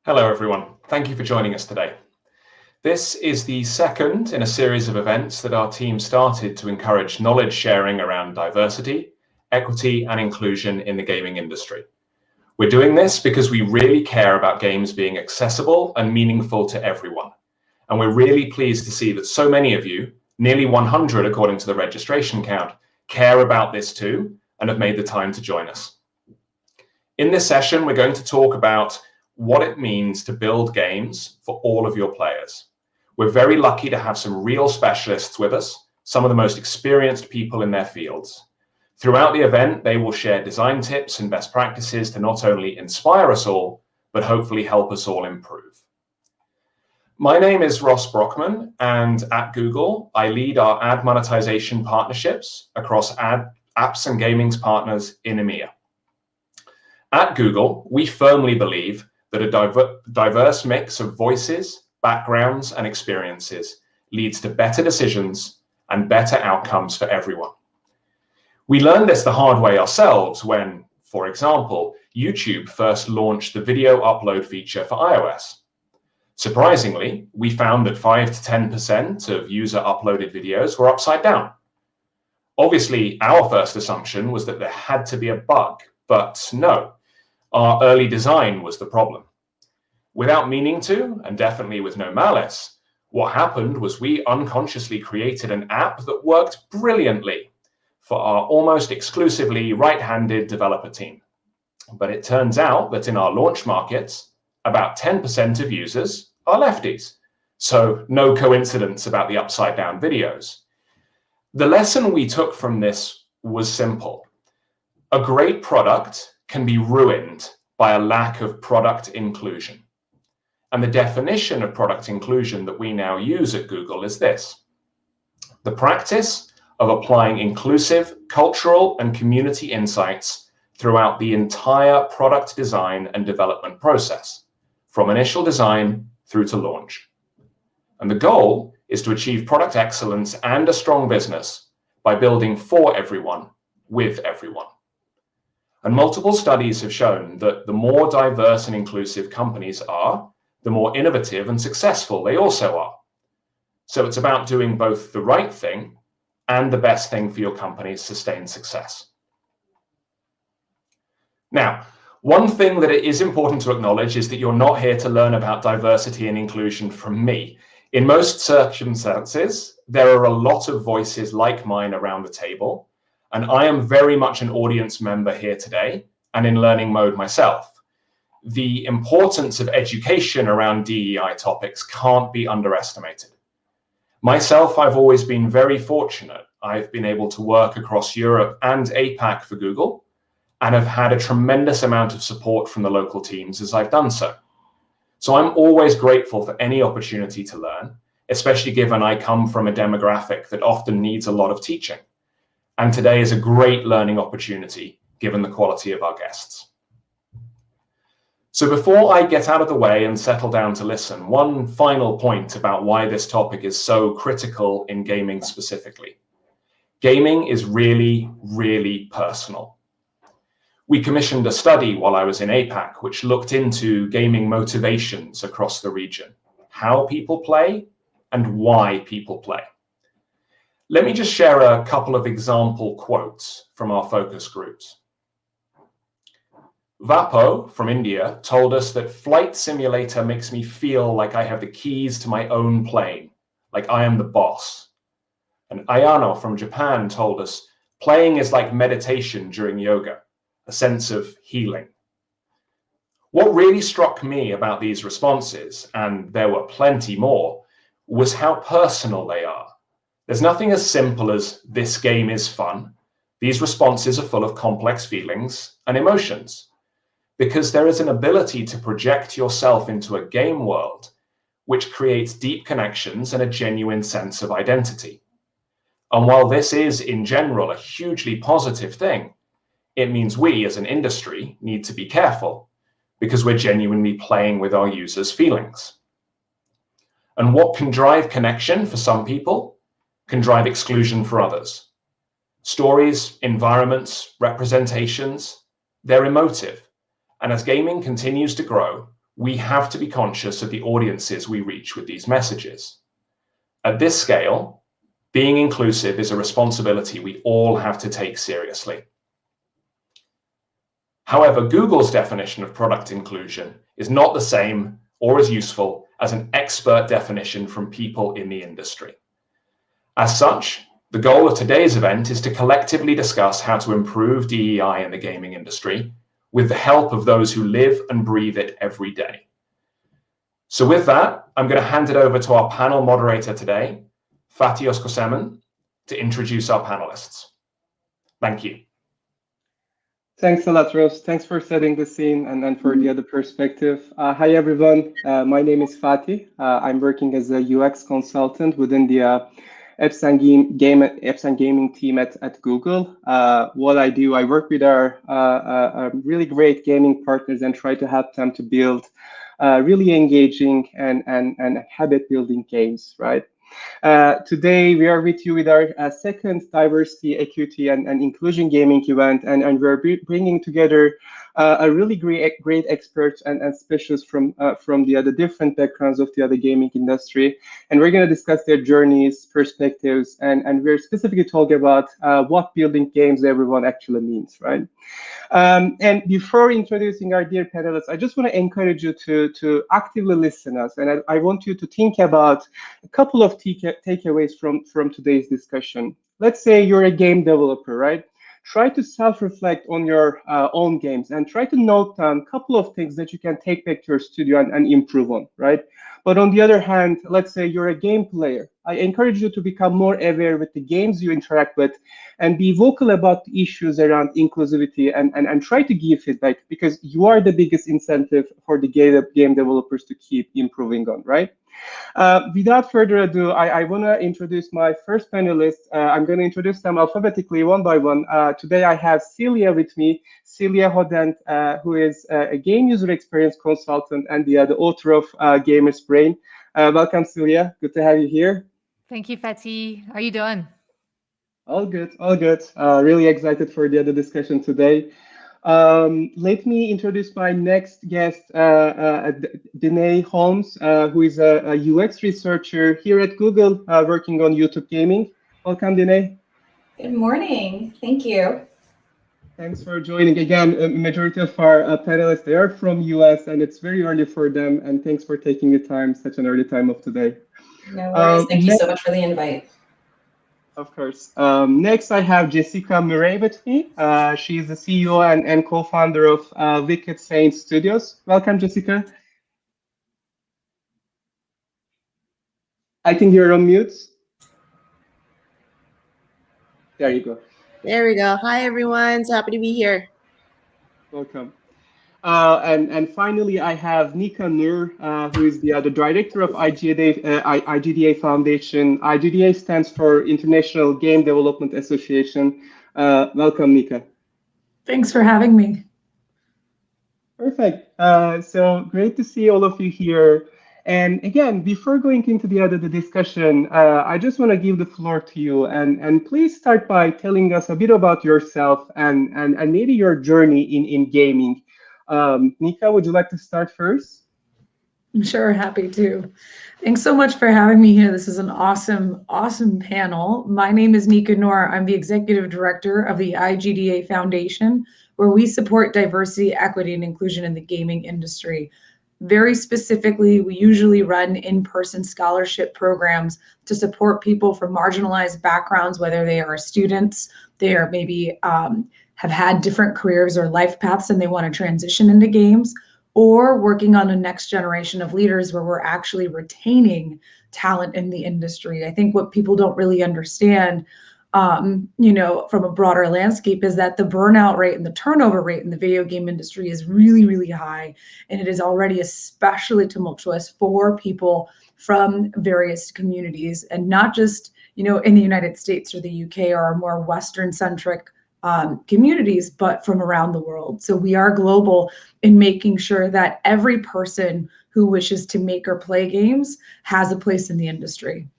Hello everyone, thank you for joining us today. This is the second in a series of events that our team started to encourage knowledge sharing around diversity, equity and inclusion in the gaming industry. We're doing this because we really care about games being accessible and meaningful to everyone. And we're really pleased to see that so many of you, nearly 100 according to the registration count, care about this too and have made the time to join us. In this session, we're going to talk about what it means to build games for all of your players. We're very lucky to have some real specialists with us, some of the most experienced people in their fields. Throughout the event, they will share design tips and best practices to not only inspire us all, but hopefully help us all improve. My name is Ross Brockman, and at Google, I lead our ad monetization partnerships across apps and gaming's partners in EMEA. At Google, we firmly believe that a diverse mix of voices, backgrounds, and experiences leads to better decisions and better outcomes for everyone. We learned this the hard way ourselves when, for example, YouTube first launched the video upload feature for iOS. Surprisingly, we found that 5 to 10% of user uploaded videos were upside down. Obviously, our first assumption was that there had to be a bug, but no. Our early design was the problem. Without meaning to, and definitely with no malice, what happened was we unconsciously created an app that worked brilliantly for our almost exclusively right-handed developer team. But it turns out that in our launch markets, about 10% of users are lefties. So no coincidence about the upside-down videos. The lesson we took from this was simple. A great product can be ruined by a lack of product inclusion. And the definition of product inclusion that we now use at Google is this: the practice of applying inclusive cultural and community insights throughout the entire product design and development process, from initial design through to launch. And the goal is to achieve product excellence and a strong business by building for everyone, with everyone. And multiple studies have shown that the more diverse and inclusive companies are, the more innovative and successful they also are. So it's about doing both the right thing and the best thing for your company's sustained success. Now, one thing that it is important to acknowledge is that you're not here to learn about diversity and inclusion from me. In most circumstances, there are a lot of voices like mine around the table, and I am very much an audience member here today and in learning mode myself. The importance of education around DEI topics can't be underestimated. Myself, I've always been very fortunate. I've been able to work across Europe and APAC for Google, and have had a tremendous amount of support from the local teams as I've done so. So I'm always grateful for any opportunity to learn, especially given I come from a demographic that often needs a lot of teaching. And today is a great learning opportunity, given the quality of our guests. So before I get out of the way and settle down to listen, one final point about why this topic is so critical in gaming specifically. Gaming is really, really personal. We commissioned a study while I was in APAC, which looked into gaming motivations across the region, how people play and why people play. Let me just share a couple of example quotes from our focus groups. Vapo from India told us that Flight Simulator makes me feel like I have the keys to my own plane, like I am the boss. And Ayano from Japan told us playing is like meditation during yoga, a sense of healing. What really struck me about these responses, and there were plenty more, was how personal they are. There's nothing as simple as this game is fun. These responses are full of complex feelings and emotions because there is an ability to project yourself into a game world which creates deep connections and a genuine sense of identity. And while this is in general a hugely positive thing, it means we as an industry need to be careful because we're genuinely playing with our users' feelings. And what can drive connection for some people can drive exclusion for others. Stories, environments, representations, they're emotive. And as gaming continues to grow, we have to be conscious of the audiences we reach with these messages. At this scale, being inclusive is a responsibility we all have to take seriously. However, Google's definition of product inclusion is not the same or as useful as an expert definition from people in the industry. As such, the goal of today's event is to collectively discuss how to improve DEI in the gaming industry with the help of those who live and breathe it every day. So with that, I'm going to hand it over to our panel moderator today, Fatih Özkosemen, to introduce our panelists. Thank you. Thanks a lot, Rose. Thanks for setting the scene and for the other perspective. Hi, everyone. My name is Fatih. I'm working as a UX consultant within the apps and gaming team at Google. What I do, I work with our really great gaming partners and try to help them to build really engaging and habit-building games, right? Today, we are with you with our second diversity, equity, and inclusion gaming event, and we're bringing together a really great experts and specialists from the other different backgrounds of the other gaming industry, and we're going to discuss their journeys, perspectives, and we're specifically talking about what building games everyone actually means, right? And before introducing our dear panelists, I just want to encourage you to actively listen us, and I want you to think about a couple of takeaways from today's discussion. Let's say you're a game developer, right? Try to self-reflect on your own games and try to note down a couple of things that you can take back to your studio and improve on, right? But on the other hand, let's say you're a game player. I encourage you to become more aware with the games you interact with and be vocal about the issues around inclusivity and try to give feedback, because you are the biggest incentive for the game developers to keep improving on, right? Without further ado, I want to introduce my first panelist. I'm going to introduce them alphabetically one by one. Today I have Celia with me, Celia Hodent, who is a game user experience consultant and the author of Gamer's Brain. Welcome, Celia. Good to have you here. Thank you, Fatih. How are you doing? All good, all good. Really excited for the other discussion today. Let me introduce my next guest, Danae Holmes, who is a UX researcher here at Google, working on YouTube gaming. Welcome, Danae. Good morning. Thank you. Thanks for joining. Again, a majority of our panelists, they are from US, and it's very early for them. And thanks for taking the time, such an early time of today. No worries. Thank you so much for the invite. Of course. Next, I have Jessica Murray with me. She's the CEO and co-founder of Wicked Saints Studios. Welcome, Jessica. I think you're on mute. There you go. There we go. Hi, everyone. So happy to be here. Welcome. And finally, I have Nika Nur, who is the director of IGDA Foundation. IGDA stands for International Game Development Association. Welcome, Nika. Thanks for having me. Perfect. So great to see all of you here. And again, before going into the discussion, I just want to give the floor to you, and please start by telling us a bit about yourself and maybe your journey in gaming. Nika, would you like to start first? Sure, happy to. Thanks so much for having me here. This is an awesome panel. My name is Nika Noor. I'm the executive director of the IGDA Foundation, where we support diversity, equity, and inclusion in the gaming industry. Very specifically, we usually run in-person scholarship programs to support people from marginalized backgrounds, whether they are students, they are maybe have had different careers or life paths and they want to transition into games, or working on a next generation of leaders where we're actually retaining talent in the industry. I think what people don't really understand, from a broader landscape, is that the burnout rate and the turnover rate in the video game industry is really, really high. And it is already especially tumultuous for people from various communities, and not just, in the United States or the UK or more Western-centric communities, but from around the world. So we are global in making sure that every person who wishes to make or play games has a place in the industry.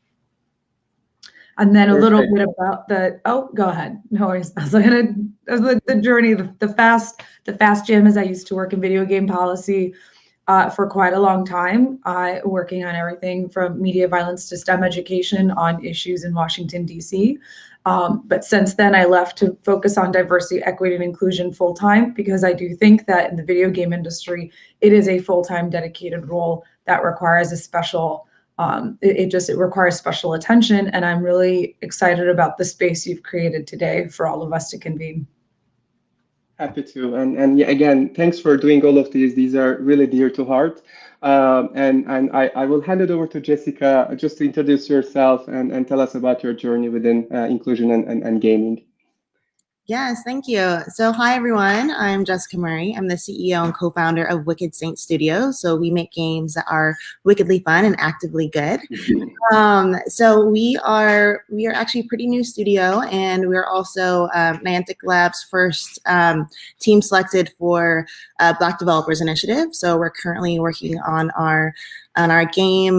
And then a little bit about go ahead. No worries. The journey, the fast jam is I used to work in video game policy. for quite a long time, working on everything from media violence to STEM education on issues in Washington, D.C. But since then, I left to focus on diversity, equity, and inclusion full-time, because I do think that in the video game industry, it is a full-time dedicated role that requires a special, it requires special attention. And I'm really excited about the space you've created today for all of us to convene. Happy to. And yeah, again, thanks for doing all of these. These are really dear to heart. And I will hand it over to Jessica just to introduce yourself and tell us about your journey within inclusion and gaming. Yes, thank you. So hi, everyone. I'm Jessica Murray. I'm the CEO and co-founder of Wicked Saint Studios. So we make games that are wickedly fun and actively good. So we are actually a pretty new studio, and we're also Niantic Labs' first team selected for Black Developers Initiative. So we're currently working on our game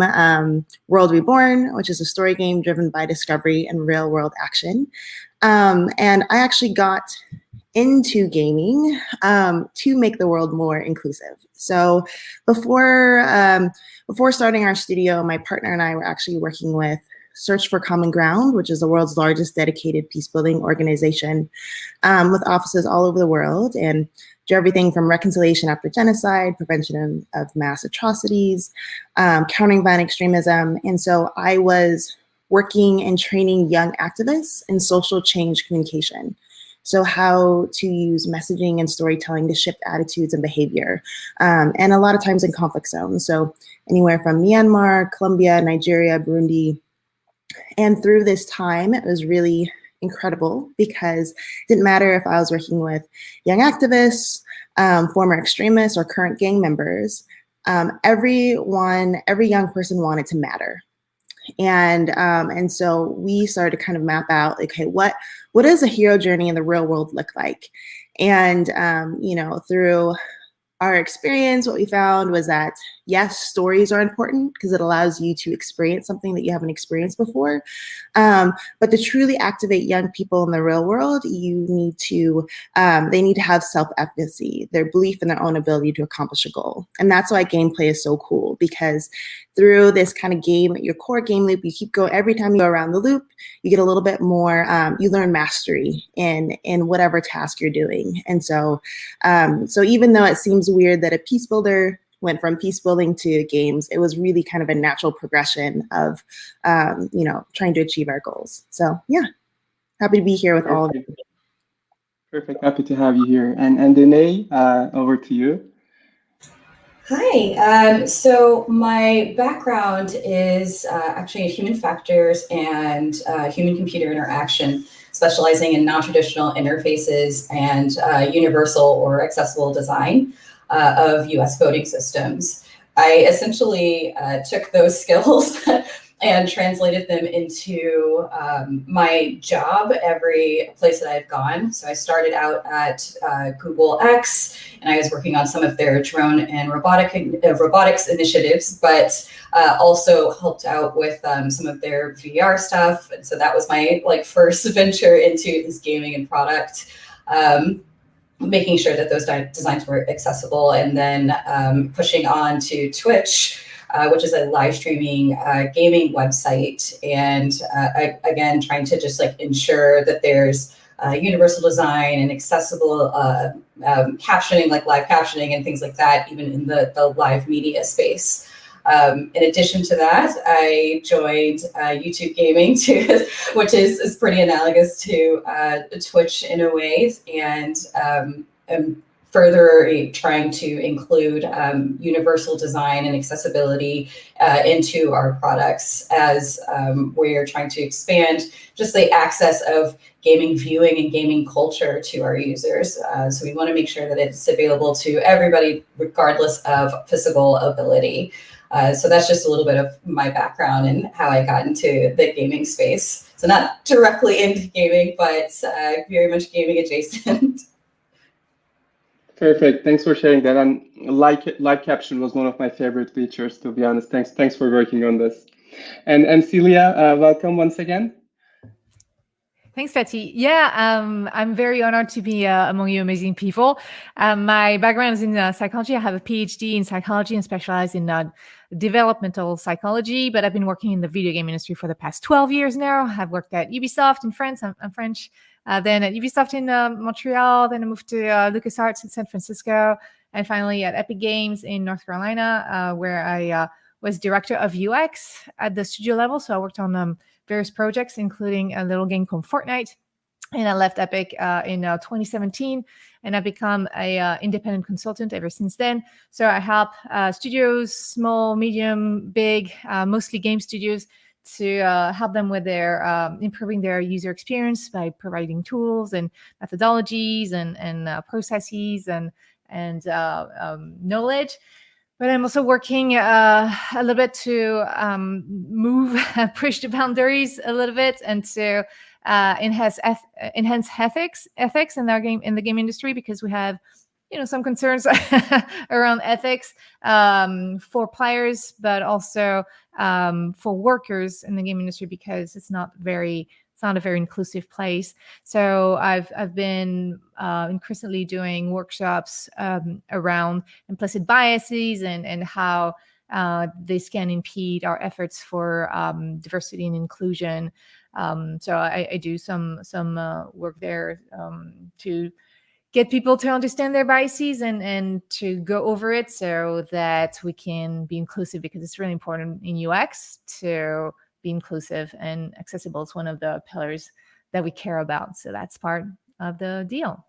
World Reborn, which is a story game driven by discovery and real world action. And I actually got into gaming to make the world more inclusive. So before starting our studio, my partner and I were actually working with Search for Common Ground, which is the world's largest dedicated peace-building organization with offices all over the world, and do everything from reconciliation after genocide, prevention of mass atrocities, countering violent extremism. And so I was working and training young activists in social change communication. So how to use messaging and storytelling to shift attitudes and behavior, and a lot of times in conflict zones. So anywhere from Myanmar, Colombia, Nigeria, Burundi. And through this time, it was really incredible because it didn't matter if I was working with young activists, former extremists, or current gang members. Every young person wanted to matter. And so we started to kind of map out, okay, what does a hero journey in the real world look like? And, through our experience, what we found was that, yes, stories are important because it allows you to experience something that you haven't experienced before. But to truly activate young people in the real world, you need to, they need to have self-efficacy, their belief in their own ability to accomplish a goal. And that's why gameplay is so cool, because through this kind of game, your core game loop, you keep going, every time you go around the loop, you get a little bit more, you learn mastery in whatever task you're doing. And so, so even though it seems weird that a peace builder went from peace building to games, it was really kind of a natural progression of, trying to achieve our goals. So yeah, happy to be here with all of you. Perfect, happy to have you here. And Danae, over to you. Hi, so my background is actually in human factors and human-computer interaction, specializing in non-traditional interfaces and universal or accessible design of US voting systems. I essentially took those skills and translated them into my job every place that I've gone. So I started out at Google X, and I was working on some of their drone and robotics initiatives, but also helped out with some of their VR stuff. And so that was my first venture into this gaming and product. Making sure that those designs were accessible, and then pushing on to Twitch, which is a live streaming gaming website. And again, trying to just ensure that there's universal design and accessible captioning, like live captioning and things like that, even in the live media space. In addition to that, I joined YouTube gaming too, which is pretty analogous to Twitch in a way, and further trying to include universal design and accessibility into our products as we're trying to expand just the access of gaming viewing and gaming culture to our users. So we want to make sure that it's available to everybody, regardless of physical ability. So that's just a little bit of my background and how I got into the gaming space. So not directly into gaming, but very much gaming adjacent. Perfect. Thanks for sharing that. And live caption was one of my favorite features, to be honest. Thanks for working on this. And Celia, welcome once again. Thanks, Betty. Yeah, I'm very honored to be among you amazing people. My background is in psychology. I have a PhD in psychology and specialize in developmental psychology, but I've been working in the video game industry for the past 12 years now. I've worked at Ubisoft in France. I'm French. Then at Ubisoft in Montreal. Then I moved to LucasArts in San Francisco. And finally at Epic Games in North Carolina, where I was director of UX at the studio level. So I worked on various projects, including a little game called Fortnite. And I left Epic in 2017, and I've become a independent consultant ever since then. So I help studios, small, medium, big, mostly game studios, to help them with their improving their user experience by providing tools and methodologies and processes and knowledge. But I'm also working a little bit to push the boundaries a little bit, and to enhance ethics in the game industry, because we have some concerns around ethics for players, but also for workers in the game industry, because it's not a very inclusive place. So I've been increasingly doing workshops around implicit biases and how this can impede our efforts for diversity and inclusion. So I do some work there to get people to understand their biases and to go over it so that we can be inclusive, because it's really important in UX to be inclusive and accessible. It's one of the pillars that we care about. So that's part of the deal.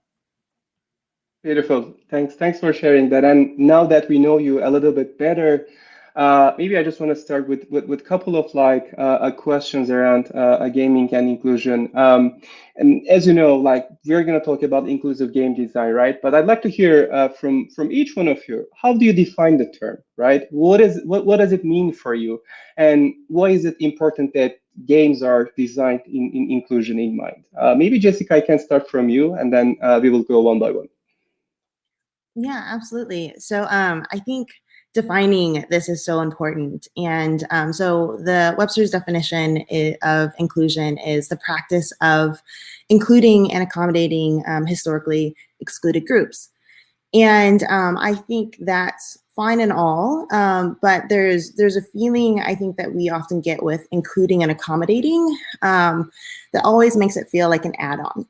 Beautiful. Thanks for sharing that. And now that we know you a little bit better, maybe I just want to start with a couple of questions around gaming and inclusion. And as you know, we're going to talk about inclusive game design, right? But I'd like to hear from each one of you. How do you define the term, right? What does it mean for you, and why is it important that games are designed in inclusion in mind? Maybe Jessica, I can start from you, and then we will go one by one. Yeah, absolutely. So I think defining this is so important. And so the Webster's definition of inclusion is the practice of including and accommodating historically excluded groups. And I think that's fine and all, but there's a feeling I think that we often get with including and accommodating that always makes it feel like an add-on,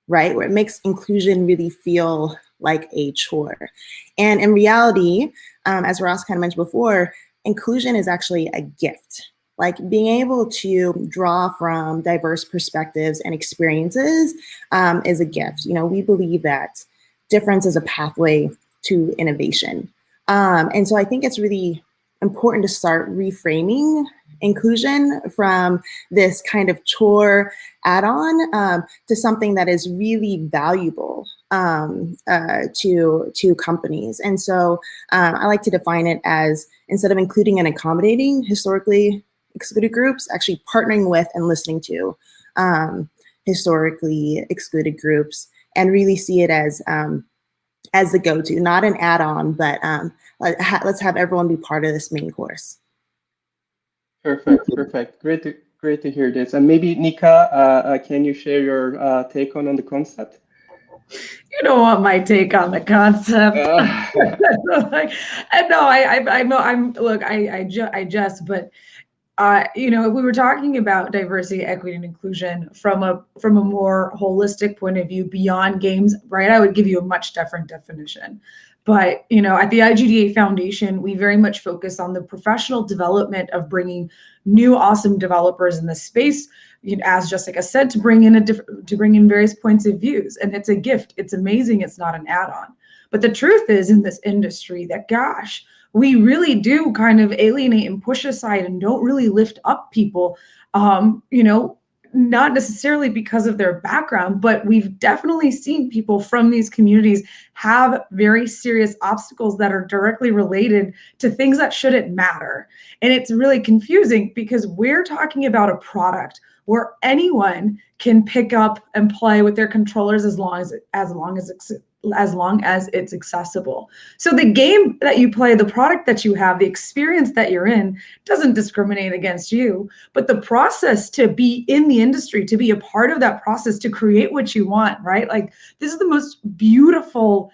right? Where it makes inclusion really feel like a chore. And in reality, as Ross kind of mentioned before, inclusion is actually a gift. Like being able to draw from diverse perspectives and experiences is a gift. We believe that difference is a pathway to innovation. And so I think it's really important to start reframing inclusion from this kind of chore add-on to something that is really valuable to companies. And so I like to define it as, instead of including and accommodating historically excluded groups, actually partnering with and listening to historically excluded groups, and really see it as the go-to, not an add-on, but let's have everyone be part of this main course. Perfect. Great to hear this. And maybe Nika, can you share your take on the concept? You don't want my take on the concept. If we were talking about diversity, equity, and inclusion from a more holistic point of view beyond games, right, I would give you a much different definition. But, at the IGDA Foundation, we very much focus on the professional development of bringing new awesome developers in the space, as Jessica said, to bring in various points of views. And it's a gift. It's amazing. It's not an add-on. But the truth is, in this industry, that, gosh, we really do kind of alienate and push aside and don't really lift up people, not necessarily because of their background, but we've definitely seen people from these communities have very serious obstacles that are directly related to things that shouldn't matter. And it's really confusing because we're talking about a product. where anyone can pick up and play with their controllers as long as it's accessible. So the game that you play, the product that you have, the experience that you're in doesn't discriminate against you, but the process to be in the industry, to be a part of that process, to create what you want, right? Like, this is the most beautiful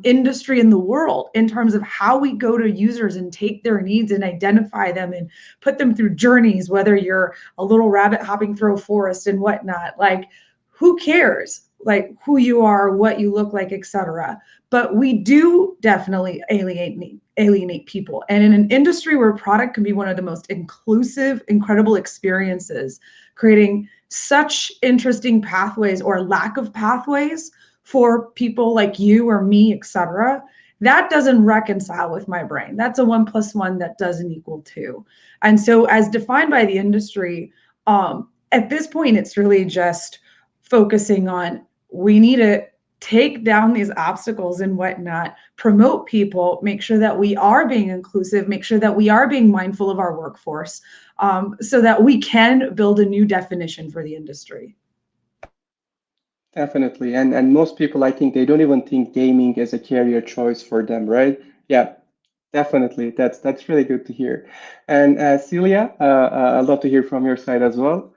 industry in the world in terms of how we go to users and take their needs and identify them and put them through journeys, whether you're a little rabbit hopping through a forest and whatnot. Like, who cares? Like, who you are, what you look like, etc. But we do definitely alienate people. And in an industry where product can be one of the most inclusive, incredible experiences, creating such interesting pathways or lack of pathways for people like you or me, etc., that doesn't reconcile with my brain. That's a 1 + 1 that doesn't equal 2. And so, as defined by the industry, at this point, it's really just focusing on, we need to take down these obstacles and whatnot, promote people, make sure that we are being inclusive, make sure that we are being mindful of our workforce, so that we can build a new definition for the industry. Definitely. And most people, I think, they don't even think gaming is a career choice for them, right? Yeah, definitely. That's really good to hear. And Celia, I'd love to hear from your side as well.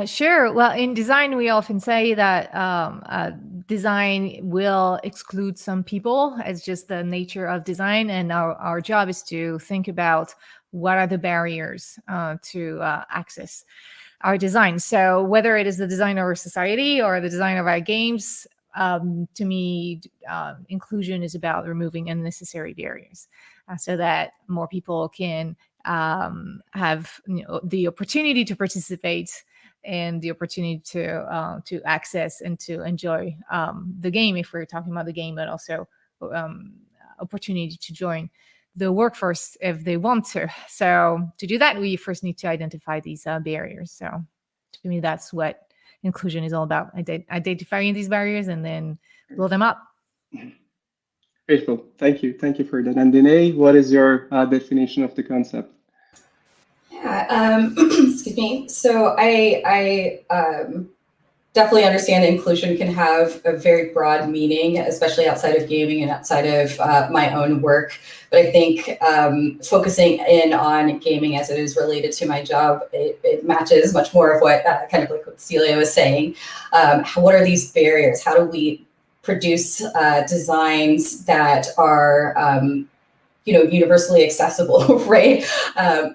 Sure. Well, in design, we often say that design will exclude some people. It's just the nature of design. And our job is to think about what are the barriers to access our design. So whether it is the design of our society or the design of our games, to me, inclusion is about removing unnecessary barriers so that more people can have the opportunity to participate and the opportunity to access and to enjoy the game, if we're talking about the game, but also opportunity to join the workforce if they want to. So to do that, we first need to identify these barriers. So to me, that's what inclusion is all about, identifying these barriers and then blow them up. Grateful. Thank you. Thank you for that. And Danae, what is your definition of the concept? Yeah, excuse me. So I definitely understand inclusion can have a very broad meaning, especially outside of gaming and outside of my own work. But I think focusing in on gaming as it is related to my job, it matches much more of what kind of like what Celia was saying. What are these barriers? How do we produce designs that are universally accessible, right?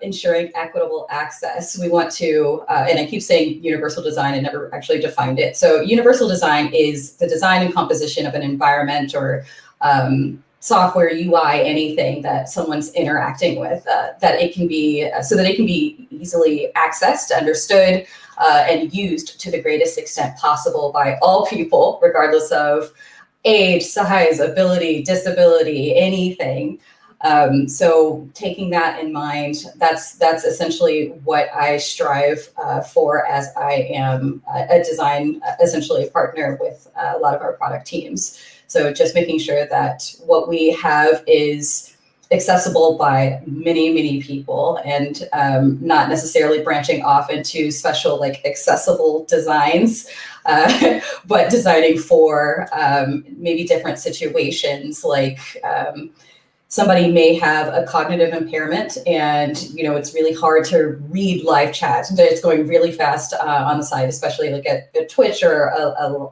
Ensuring equitable access. We want to, and I keep saying universal design, I never actually defined it. So universal design is the design and composition of an environment or software, UI, anything that someone's interacting with, that it can be, so that it can be easily accessed, understood, and used to the greatest extent possible by all people, regardless of age, size, ability, disability, anything. So taking that in mind, that's essentially what I strive for, as I am a design, essentially a partner with a lot of our product teams. So just making sure that what we have is accessible by many, many people, and not necessarily branching off into special like accessible designs, but designing for maybe different situations, like somebody may have a cognitive impairment and, it's really hard to read live chat. It's going really fast on the side, especially like at Twitch or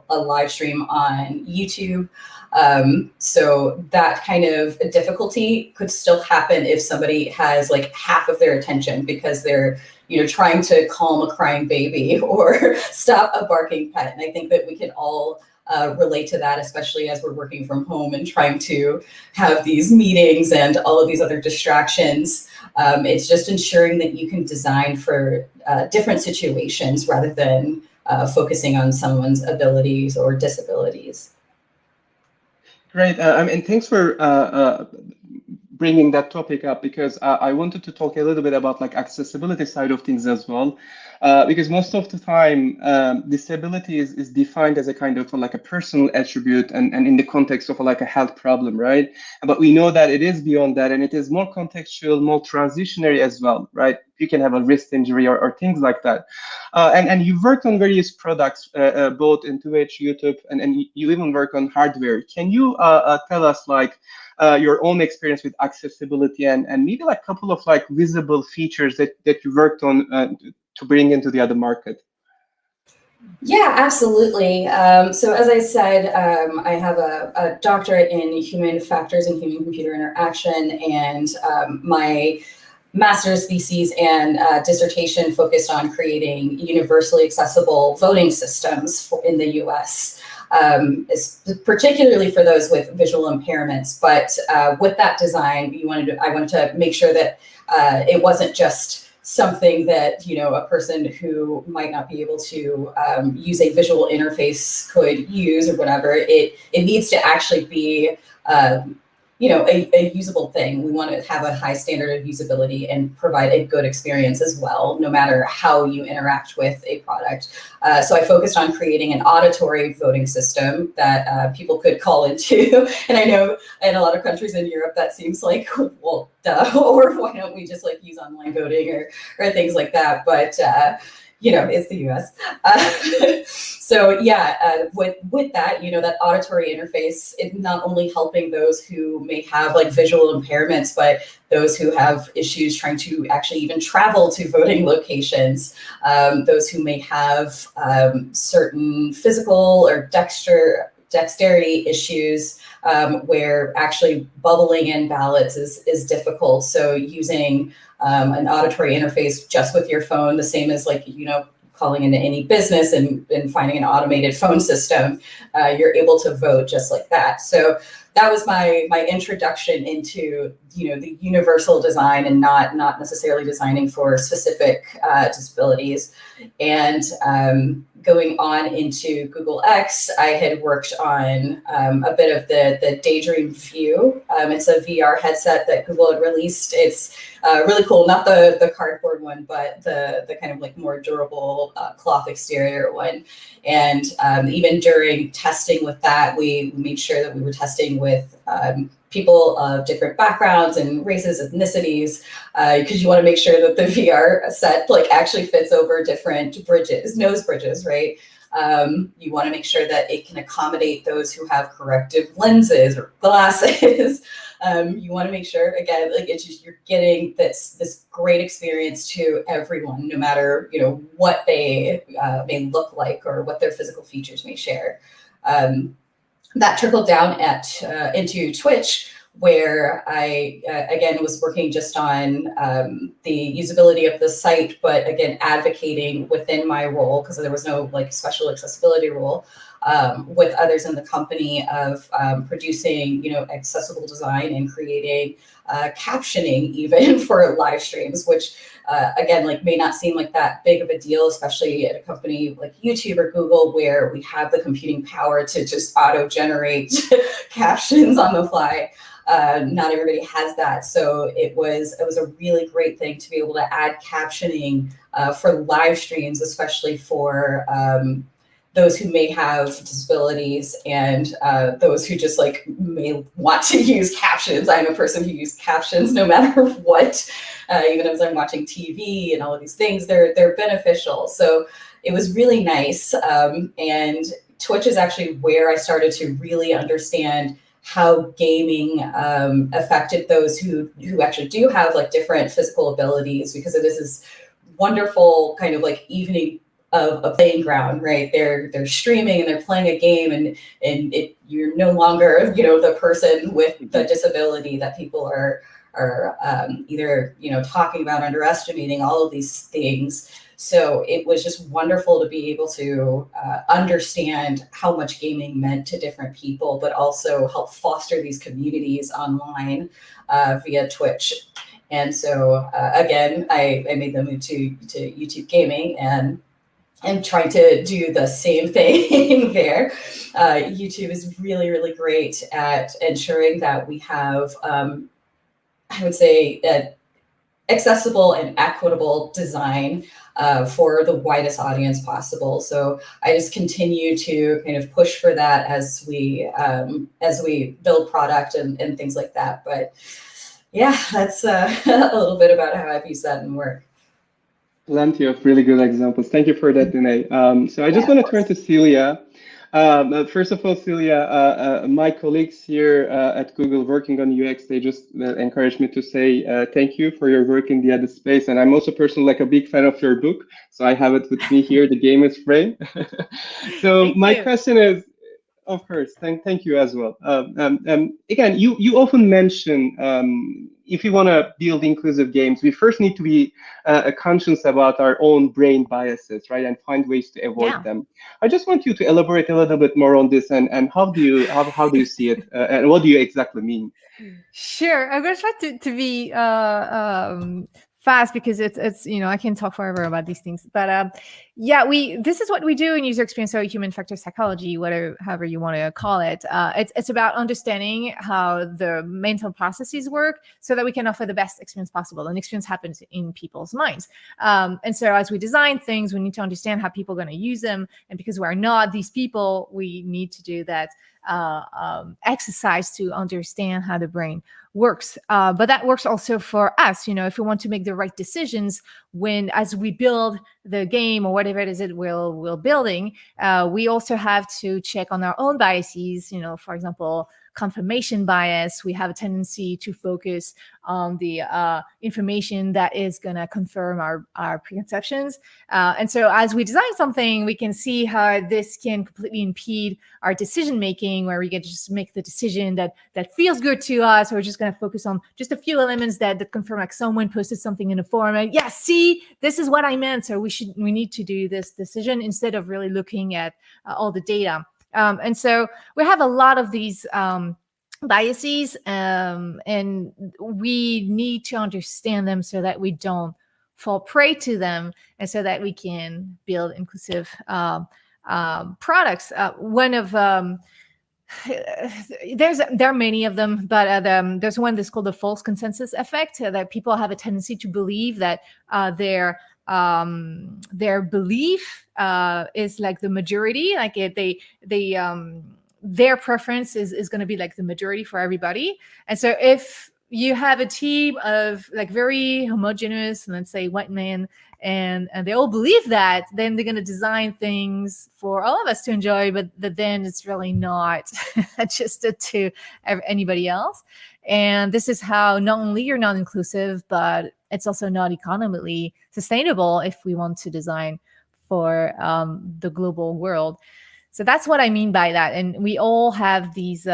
a live stream on YouTube. So that kind of difficulty could still happen if somebody has like half of their attention because they're, trying to calm a crying baby or stop a barking pet. And I think that we can all relate to that, especially as we're working from home and trying to have these meetings and all of these other distractions. It's just ensuring that you can design for different situations rather than focusing on someone's abilities or disabilities. Great. And thanks for bringing that topic up, because I wanted to talk a little bit about like accessibility side of things as well. Because most of the time, disability is defined as a kind of like a personal attribute and in the context of like a health problem, right? But we know that it is beyond that, and it is more contextual, more transitionary as well, right? You can have a wrist injury or things like that. And you've worked on various products, both in Twitch, YouTube, and you even work on hardware. Can you tell us like your own experience with accessibility and maybe like a couple of like visible features that you worked on to bring into the other market? Yeah, absolutely. So as I said, I have a doctorate in human factors and human-computer interaction, and my master's thesis and dissertation focused on creating universally accessible voting systems in the US, particularly for those with visual impairments. But with that design, I wanted to make sure that it wasn't just something that a person who might not be able to use a visual interface could use or whatever. It needs to actually be a usable thing. We want to have a high standard of usability and provide a good experience as well, no matter how you interact with a product. So I focused on creating an auditory voting system that people could call into. And I know in a lot of countries in Europe, that seems like, well, duh, or why don't we just like use online voting or things like that? But it's the US. So yeah, with that, that auditory interface, it's not only helping those who may have like visual impairments, but those who have issues trying to actually even travel to voting locations, those who may have certain physical or dexterity issues, where actually bubbling in ballots is difficult. So using an auditory interface just with your phone, the same as like, calling into any business and finding an automated phone system, you're able to vote just like that. So that was my introduction into the universal design and not necessarily designing for specific disabilities. And going on into Google X, I had worked on a bit of the Daydream View. It's a VR headset that Google had released. It's really cool, not the cardboard one, but the kind of like more durable cloth exterior one. And even during testing with that, we made sure that we were testing with people of different backgrounds and races, ethnicities, because you want to make sure that the VR set like actually fits over different nose bridges, right? You want to make sure that it can accommodate those who have corrective lenses or glasses. You want to make sure, again, like it's just you're getting this great experience to everyone, no matter what they may look like or what their physical features may share. That trickled down into Twitch, where I, again, was working just on the usability of the site, but again, advocating within my role, because there was no like special accessibility role, with others in the company of producing, accessible design and creating captioning even for live streams, which again, like may not seem like that big of a deal, especially at a company like YouTube or Google, where we have the computing power to just auto-generate captions on the fly. Not everybody has that. So it was a really great thing to be able to add captioning for live streams, especially for those who may have disabilities and those who just like may want to use captions. I'm a person who uses captions no matter what, even as I'm watching TV and all of these things, they're beneficial. So it was really nice. And Twitch is actually where I started to really understand how gaming affected those who actually do have like different physical abilities, because it is this wonderful kind of like evening of a playing ground, right? They're streaming and they're playing a game, and you're no longer the person with the disability that people are either talking about, underestimating, all of these things. So it was just wonderful to be able to understand how much gaming meant to different people, but also help foster these communities online via Twitch. And so again, I made the move to YouTube Gaming and trying to do the same thing there. YouTube is really, really great at ensuring that we have, I would say, accessible and equitable design for the widest audience possible. So I just continue to kind of push for that as we build product and things like that. But yeah, that's a little bit about how I've used that in work. Plenty of really good examples. Thank you for that, Danae. So I just want to turn to Celia. First of all, Celia, my colleagues here at Google working on UX, they just encouraged me to say thank you for your work in the other space. And I'm also personally like a big fan of your book. So I have it with me here, The Game is Frame. So my question is, of course, thank you as well. Again, you often mention if you want to build inclusive games, we first need to be conscious about our own brain biases, right, and find ways to avoid them. I just want you to elaborate a little bit more on this, and how do you see it, and what do you exactly mean? Sure, I'm gonna try to be fast because it's I can talk forever about these things, but yeah, this is what we do in user experience or human factor psychology, however you want to call it. It's about understanding how the mental processes work so that we can offer the best experience possible. And experience happens in people's minds, and so as we design things, we need to understand how people are going to use them. And because we're not these people, we need to do that exercise to understand how the brain works. But that works also for us, if we want to make the right decisions as we build the game or whatever it is that we're building, we also have to check on our own biases. For example, confirmation bias. We have a tendency to focus on the information that is going to confirm our preconceptions. And so as we design something, we can see how this can completely impede our decision making, where we get to just make the decision that feels good to us, or we're just going to focus on just a few elements that confirm, like someone posted something in a forum and see, this is what I meant, so we need to do this decision, instead of really looking at all the data. And so we have a lot of these biases, and we need to understand them so that we don't fall prey to them, and so that we can build inclusive products. There are many of them, but there's one that's called the false consensus effect, that people have a tendency to believe that their belief is like the majority, like their preference is going to be like the majority for everybody. And so if you have a team of like very homogeneous, let's say white men, and they all believe that, then they're going to design things for all of us to enjoy, but then it's really not adjusted to anybody else. And this is how not only you're not inclusive, but it's also not economically sustainable if we want to design for the global world. So that's what I mean by that. And we all have these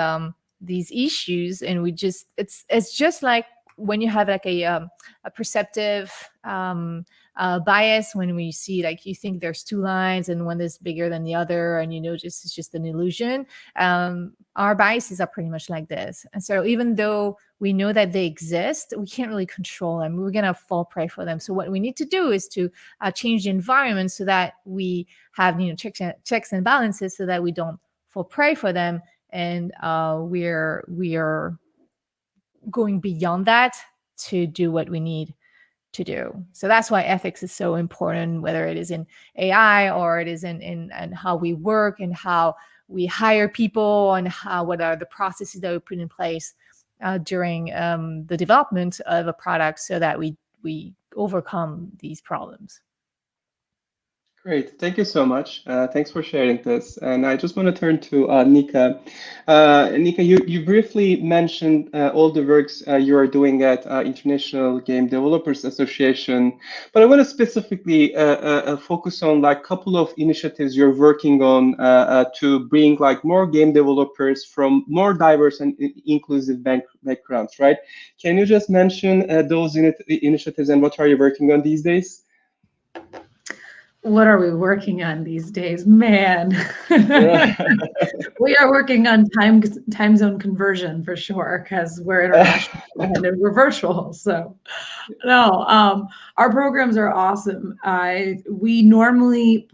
issues, and it's just like when you have like a perceptive bias, when we see, like, you think there's two lines and one is bigger than the other, and it's just an illusion. Our biases are pretty much like this. And so even though we know that they exist, we can't really control them. We're going to fall prey for them. So what we need to do is to change the environment so that we have checks and balances, so that we don't fall prey for them. And we are going beyond that to do what we need to do. So that's why ethics is so important, whether it is in AI or it is in how we work and how we hire people, and what are the processes that we put in place during the development of a product, so that we overcome these problems. Great, thank you so much. Thanks for sharing this. And I just want to turn to Nika. Nika, you briefly mentioned all the works you are doing at International Game Developers Association, but I want to specifically focus on like a couple of initiatives you're working on to bring like more game developers from more diverse and inclusive backgrounds, right? Can you just mention those initiatives and what are you working on these days? What are we working on these days? Man, we are working on time zone conversion for sure, because we're international and we're virtual. So no, our programs are awesome. We normally,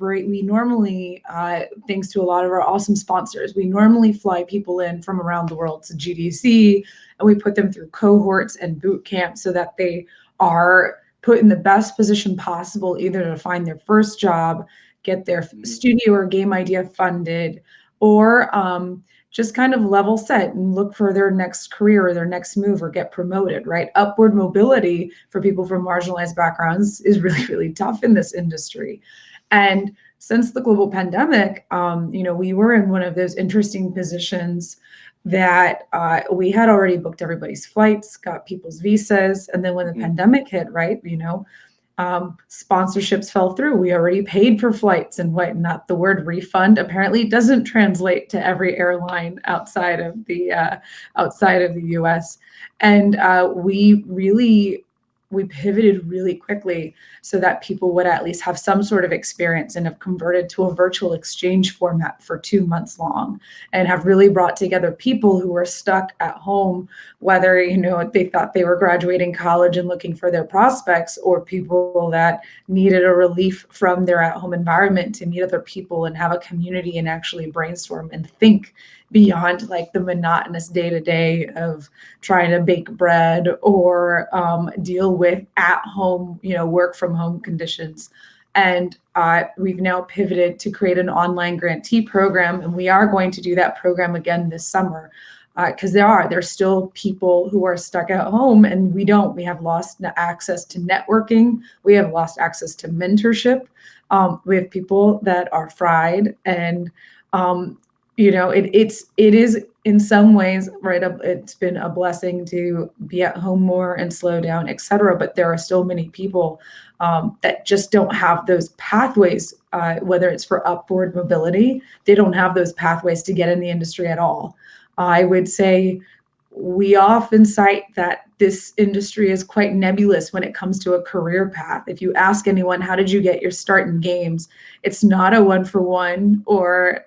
thanks to a lot of our awesome sponsors, we normally fly people in from around the world to GDC, and we put them through cohorts and boot camps so that they are put in the best position possible, either to find their first job, get their studio or game idea funded, or just kind of level set and look for their next career or their next move or get promoted, right? Upward mobility for people from marginalized backgrounds is really, really tough in this industry. And since the global pandemic, we were in one of those interesting positions that we had already booked everybody's flights, got people's visas, and then when the pandemic hit, right, sponsorships fell through. We already paid for flights and whatnot. The word refund apparently doesn't translate to every airline outside of the U.S. And we pivoted really quickly so that people would at least have some sort of experience, and have converted to a virtual exchange format for 2 months long, and have really brought together people who were stuck at home, whether, they thought they were graduating college and looking for their prospects, or people that needed a relief from their at-home environment to meet other people and have a community and actually brainstorm and think beyond like the monotonous day-to-day of trying to bake bread or deal with at-home, work from home conditions. And we've now pivoted to create an online grantee program, and we are going to do that program again this summer, because there's still people who are stuck at home, and we have lost access to networking, we have lost access to mentorship, we have people that are fried, and it is in some ways, right, it's been a blessing to be at home more and slow down, et cetera. But there are still many people that just don't have those pathways, whether it's for upward mobility, they don't have those pathways to get in the industry at all. I would say we often cite that this industry is quite nebulous when it comes to a career path. If you ask anyone, how did you get your start in games? It's not a 1-for-1 or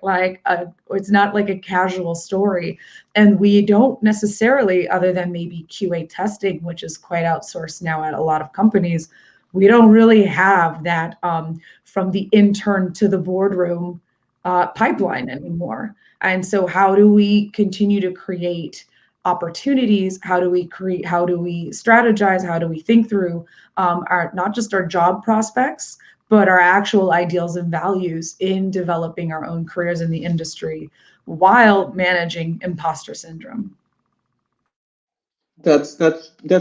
it's not like a casual story. And we don't necessarily, other than maybe QA testing, which is quite outsourced now at a lot of companies, we don't really have that from the intern to the boardroom pipeline anymore. And so how do we continue to create opportunities? How do we strategize? How do we think through not just our job prospects, but our actual ideals and values in developing our own careers in the industry while managing imposter syndrome? That's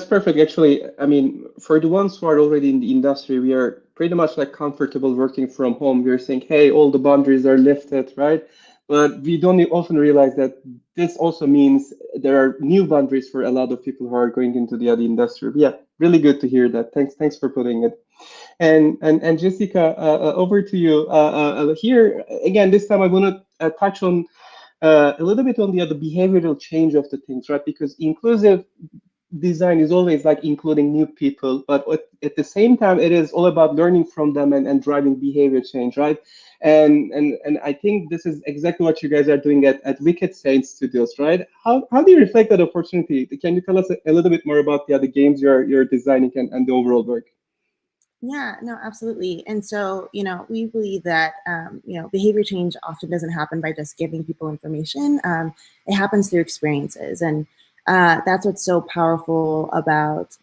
perfect. Actually, I mean, for the ones who are already in the industry, we are pretty much like comfortable working from home. We're saying, hey, all the boundaries are lifted, right? But we don't often realize that this also means there are new boundaries for a lot of people who are going into the other industry. Yeah, really good to hear that. Thanks for putting it. And Jessica, over to you. Here again, this time I want to touch on a little bit on the behavioral change of the things, right? Because inclusive design is always like including new people, but at the same time, it is all about learning from them and driving behavior change, right? And I think this is exactly what you guys are doing at Wicked Saints Studios, right? How do you reflect that opportunity? Can you tell us a little bit more about the other games you're designing and the overall work? Yeah, no, absolutely. And so, we believe that, behavior change often doesn't happen by just giving people information. It happens through experiences. And that's what's so powerful about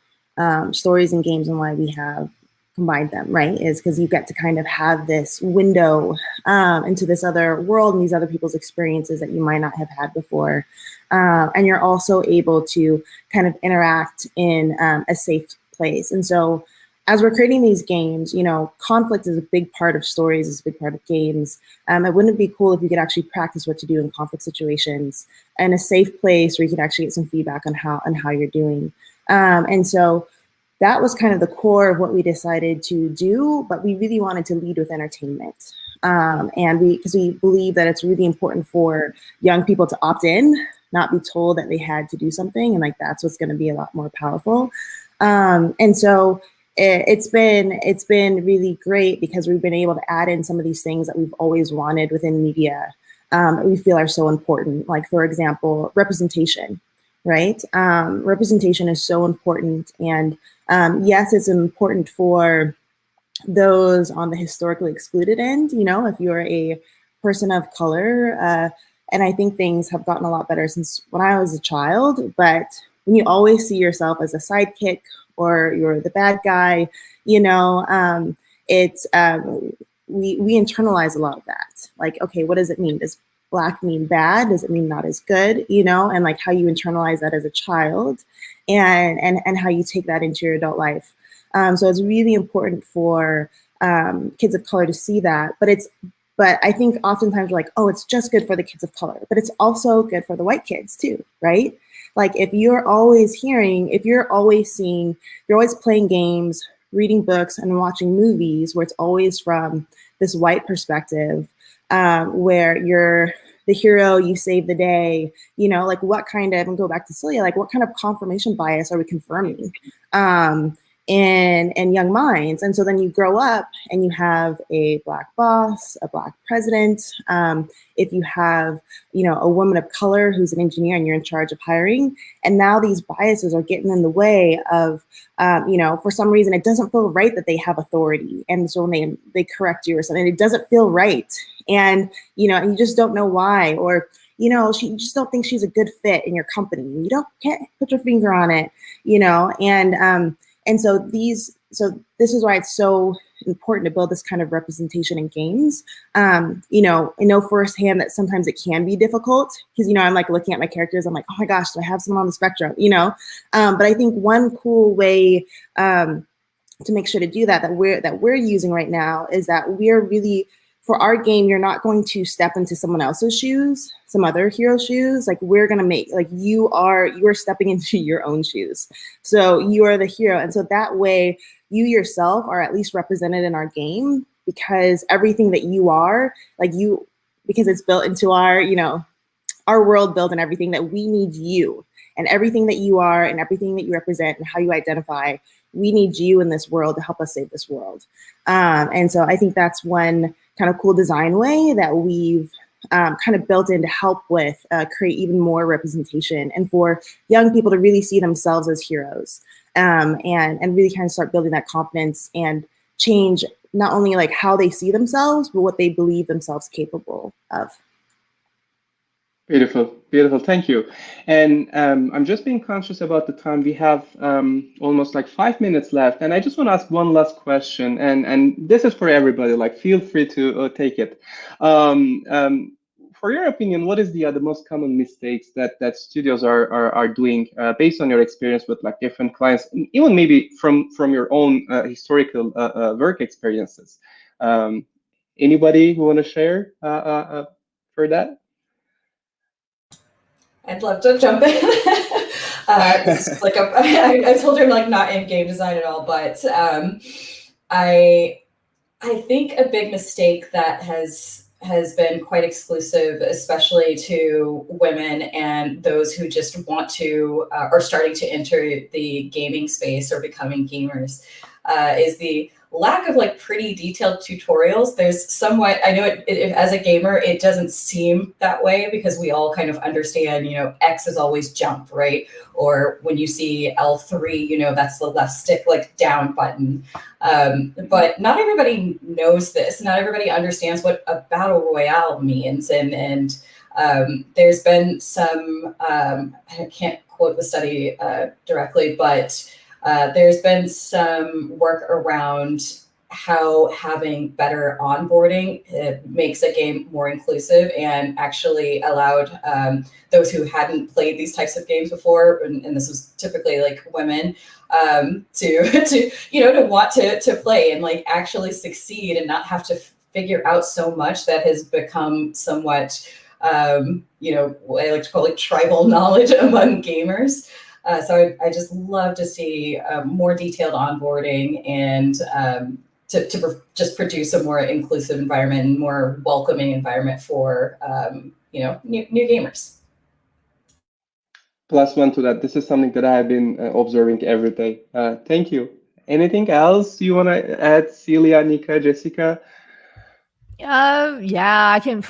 stories and games, and why we have combined them, right? Is because you get to kind of have this window into this other world and these other people's experiences that you might not have had before. And you're also able to kind of interact in a safe place. And so, as we're creating these games, conflict is a big part of stories, is a big part of games. It wouldn't be cool if you could actually practice what to do in conflict situations in a safe place where you could actually get some feedback on how you're doing. And so that was kind of the core of what we decided to do, but we really wanted to lead with entertainment. Because we believe that it's really important for young people to opt in, not be told that they had to do something, and that's what's going to be a lot more powerful. And so it's been really great because we've been able to add in some of these things that we've always wanted within media that we feel are so important. Like, for example, representation, right? Representation is so important. And yes, it's important for those on the historically excluded end, if you're a person of color. And I think things have gotten a lot better since when I was a child. But when you always see yourself as a sidekick or you're the bad guy, you know, we internalize a lot of that. Like, okay, what does it mean? Does Black mean bad? Does it mean not as good? You know, and like how you internalize that as a child, and how you take that into your adult life. So it's really important for kids of color to see that. But I think oftentimes we're like, oh, it's just good for the kids of color, but it's also good for the white kids too, right? Like if you're always hearing, if you're always seeing, you're always playing games, reading books, and watching movies where it's always from this white perspective, where you're the hero, you save the day, you know, like what kind of, and go back to Celia, like what kind of confirmation bias are we confirming in young minds? And so then you grow up and you have a Black boss, a Black president. If you have, you know, a woman of color who's an engineer and you're in charge of hiring, and now these biases are getting in the way of, you know, for some reason, it doesn't feel right that they have authority. And so when they correct you or something, it doesn't feel right. And, you know, and you just don't know why, or, you know, you just don't think she's a good fit in your company. You can't put your finger on it, you know, and so this is why it's so important to build this kind of representation in games. You know, I know firsthand that sometimes it can be difficult because, you know, I'm like looking at my characters, I'm like, oh my gosh, do I have someone on the spectrum, you know? But I think one cool way to make sure to do that we're using right now is that we're really, for our game, you're not going to step into someone else's shoes, some other hero shoes. Like we're going to make, like you are stepping into your own shoes. So you are the hero. And so that way you yourself are at least represented in our game, because everything that you are, like you, because it's built into our, you know, our world build and everything, that we need you and everything that you are and everything that you represent and how you identify. We need you in this world to help us save this world. And so I think that's one kind of cool design way that we've kind of built in to help with create even more representation and for young people to really see themselves as heroes, and really kind of start building that confidence and change not only like how they see themselves, but what they believe themselves capable of. Beautiful, beautiful. Thank you. And I'm just being conscious about the time. We have almost like 5 minutes left, and I just want to ask one last question. And this is for everybody. Like, feel free to take it. For your opinion, what is the most common mistakes that studios are doing based on your experience with like different clients, even maybe from your own historical work experiences? Anybody who want to share for that? I'd love to jump in. This is like I told you I'm like not in game design at all, but I think a big mistake that has been quite exclusive, especially to women and those who just want to are starting to enter the gaming space or becoming gamers, is the lack of like pretty detailed tutorials. There's somewhat, I know it as a gamer, it doesn't seem that way because we all kind of understand, you know, X is always jump, right? Or when you see L3, you know, that's the left stick like down button. But not everybody knows this. Not everybody understands what a battle royale means. And there's been some, I can't quote the study directly, but there's been some work around how having better onboarding makes a game more inclusive and actually allowed those who hadn't played these types of games before, and this was typically like women, to you know, to want to play and like actually succeed and not have to figure out so much that has become somewhat you know, what I like to call like tribal knowledge among gamers. So I just love to see more detailed onboarding and to just produce a more inclusive environment and more welcoming environment for you know, new gamers. +1 to that. This is something that I have been observing every day. Thank you. Anything else you want to add, Celia, Nika, Jessica? Yeah, I can.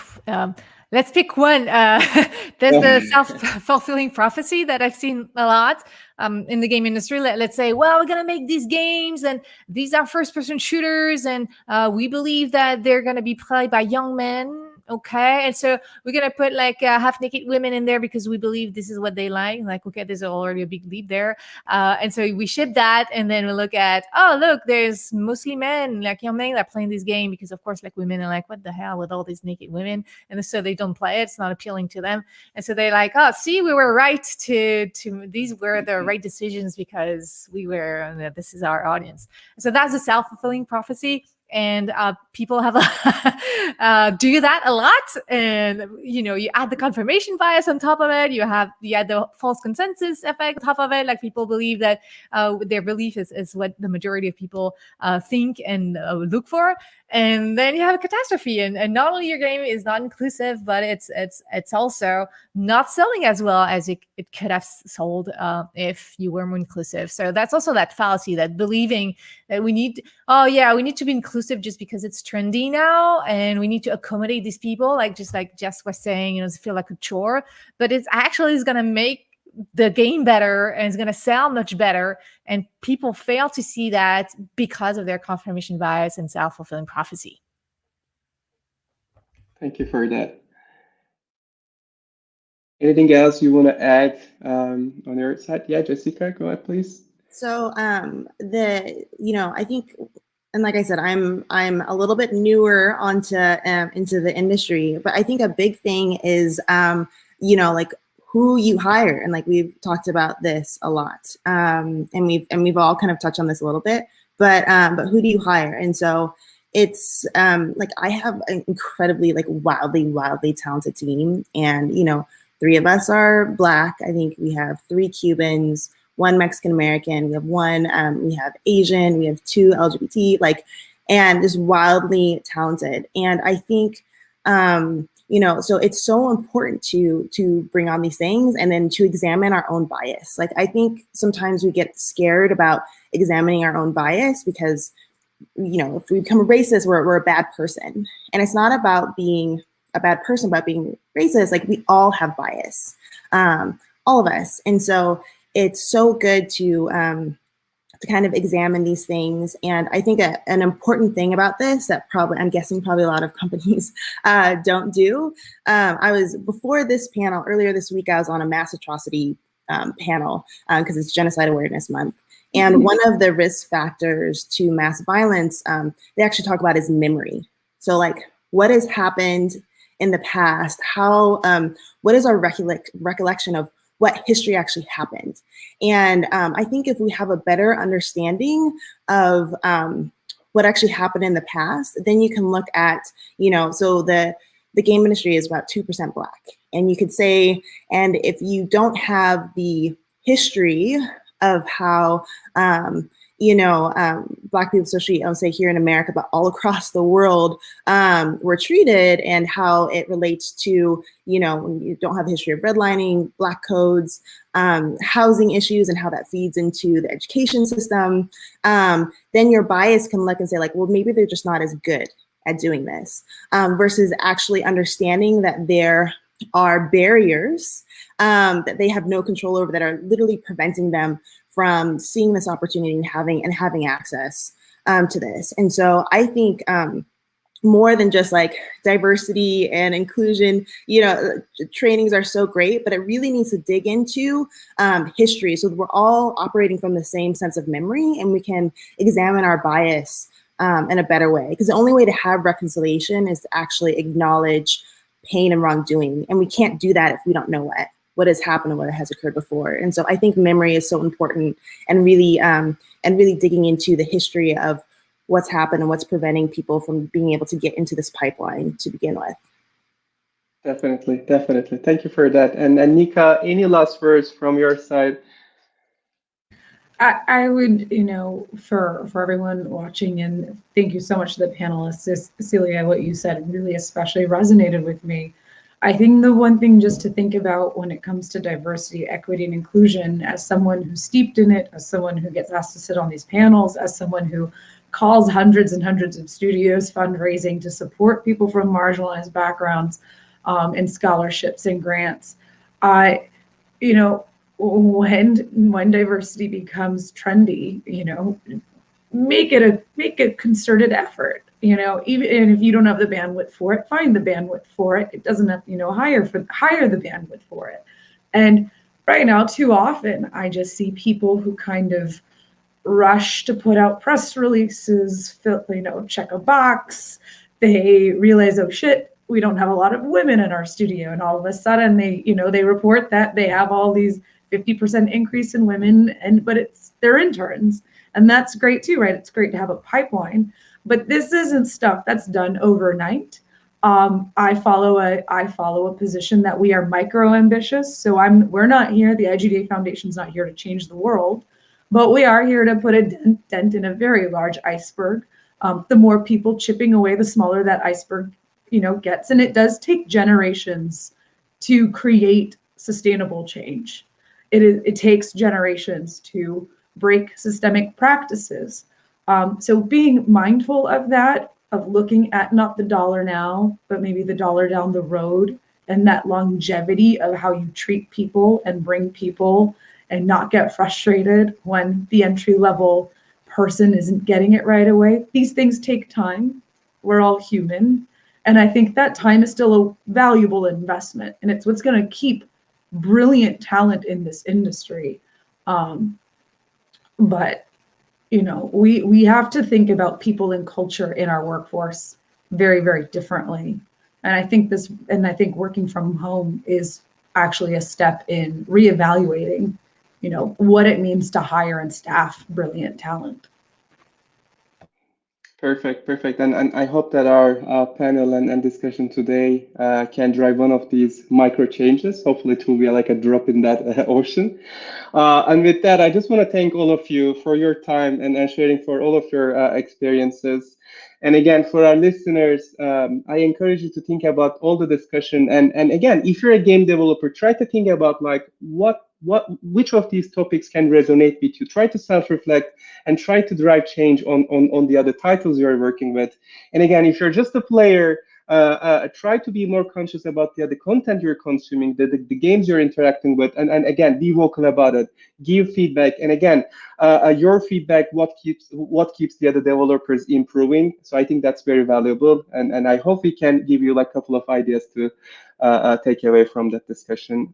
Let's pick one. There's the self-fulfilling prophecy that I've seen a lot in the game industry. Let's say, well, we're going to make these games and these are first-person shooters and we believe that they're going to be played by young men. okay, and so we're gonna put like half naked women in there because we believe this is what they like. Like, okay, there's already a big leap there, and so we ship that, and then we look at, oh look, there's mostly men, like young men that are playing this game, because of course, like, women are like, what the hell with all these naked women, and so they don't play it. It's not appealing to them, and so they're like, oh, see, we were right to these were the right decisions because we were this is our audience. So that's a self-fulfilling prophecy. And people have do that a lot, and you add the confirmation bias on top of it. You add the false consensus effect on top of it. Like, people believe that their belief is what the majority of people think and look for, and then you have a catastrophe. And not only your game is not inclusive, but it's also not selling as well as it could have sold if you were more inclusive. So that's also that fallacy, that believing that we need to be inclusive just because it's trendy now, and we need to accommodate these people, like Jess was saying, to feel like a chore. But it's actually is going to make the game better, and it's going to sell much better. And people fail to see that because of their confirmation bias and self-fulfilling prophecy. Thank you for that. Anything else you want to add on your side? Yeah, Jessica, go ahead, please. So I think, and like I said, I'm a little bit newer into the industry, but I think a big thing is like who you hire, and like we've talked about this a lot, and we've all kind of touched on this a little bit, but who do you hire? And so it's like I have an incredibly like wildly talented team, and 3 of us are Black. I think we have 3 Cubans, 1 Mexican American, we have 1, we have Asian, we have 2 LGBT, and just wildly talented. And I think, so it's so important to bring on these things and then to examine our own bias. Like, I think sometimes we get scared about examining our own bias because, if we become a racist, we're a bad person. And it's not about being a bad person, but being racist. Like, we all have bias, all of us. And so it's so good to kind of examine these things. And I think an important thing about this that I'm guessing a lot of companies don't do. Before this panel, earlier this week, I was on a mass atrocity panel because it's Genocide Awareness Month. And one of the risk factors to mass violence, they actually talk about is memory. So like, what has happened in the past? What is our recollection of what history actually happened? And I think if we have a better understanding of what actually happened in the past, then you can look at, so the game industry is about 2% Black. And you could say, and if you don't have the history of how, Black people, especially I'll say here in America, but all across the world, were treated, and how it relates to, when you don't have the history of redlining, Black codes, housing issues, and how that feeds into the education system, then your bias can look and say like, well, maybe they're just not as good at doing this, versus actually understanding that there are barriers that they have no control over that are literally preventing them from seeing this opportunity and having access to this. And so I think more than just like diversity and inclusion, trainings are so great, but it really needs to dig into history, so that we're all operating from the same sense of memory and we can examine our bias in a better way. Because the only way to have reconciliation is to actually acknowledge pain and wrongdoing. And we can't do that if we don't know what has happened and what has occurred before. And so I think memory is so important, and really digging into the history of what's happened and what's preventing people from being able to get into this pipeline to begin with. Definitely. Thank you for that. And Nika, any last words from your side? I would, for everyone watching, and thank you so much to the panelists. Celia, what you said really especially resonated with me. I think the one thing just to think about when it comes to diversity, equity, and inclusion, as someone who's steeped in it, as someone who gets asked to sit on these panels, as someone who calls hundreds and hundreds of studios fundraising to support people from marginalized backgrounds, and scholarships and grants, when diversity becomes trendy, make a concerted effort. even and if you don't have the bandwidth for it, find the bandwidth for it. It doesn't have, hire the bandwidth for it. And right now, too often, I just see people who kind of rush to put out press releases, check a box. They realize, oh shit, we don't have a lot of women in our studio, and all of a sudden they report that they have all these 50% increase in women, but they're interns, and that's great too, right? It's great to have a pipeline, but this isn't stuff that's done overnight. I follow a position that we are micro ambitious. So we're not here. The IGDA Foundation's not here to change the world, but we are here to put a dent in a very large iceberg. The more people chipping away, the smaller that iceberg, gets. And it does take generations to create sustainable change. It takes generations to break systemic practices. So being mindful of that, of looking at not the dollar now, but maybe the dollar down the road, and that longevity of how you treat people and bring people, and not get frustrated when the entry level person isn't getting it right away. These things take time. We're all human. And I think that time is still a valuable investment, and it's what's going to keep brilliant talent in this industry. But we have to think about people and culture in our workforce very, very differently. And I think working from home is actually a step in reevaluating, what it means to hire and staff brilliant talent. Perfect. And I hope that our panel and discussion today can drive one of these micro changes. Hopefully it will be like a drop in that ocean. And with that, I just want to thank all of you for your time and sharing for all of your experiences. And again, for our listeners, I encourage you to think about all the discussion. And again, if you're a game developer, try to think about like which of these topics can resonate with you. Try to self-reflect and try to drive change on the other titles you're working with. And again, if you're just a player, try to be more conscious about the other content you're consuming, the games you're interacting with, and again, be vocal about it. Give feedback, and again, your feedback, what keeps the other developers improving. So I think that's very valuable, and I hope we can give you like a couple of ideas to take away from that discussion.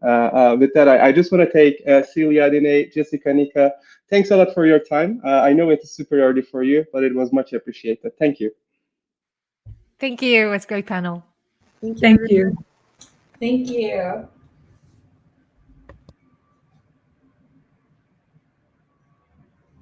With that, I just want to take Celia, Dine, Jessica, Nika. Thanks a lot for your time. I know it's super early for you, but it was much appreciated. Thank you. Thank you. It was a great panel. Thank you. Thank you. Thank you.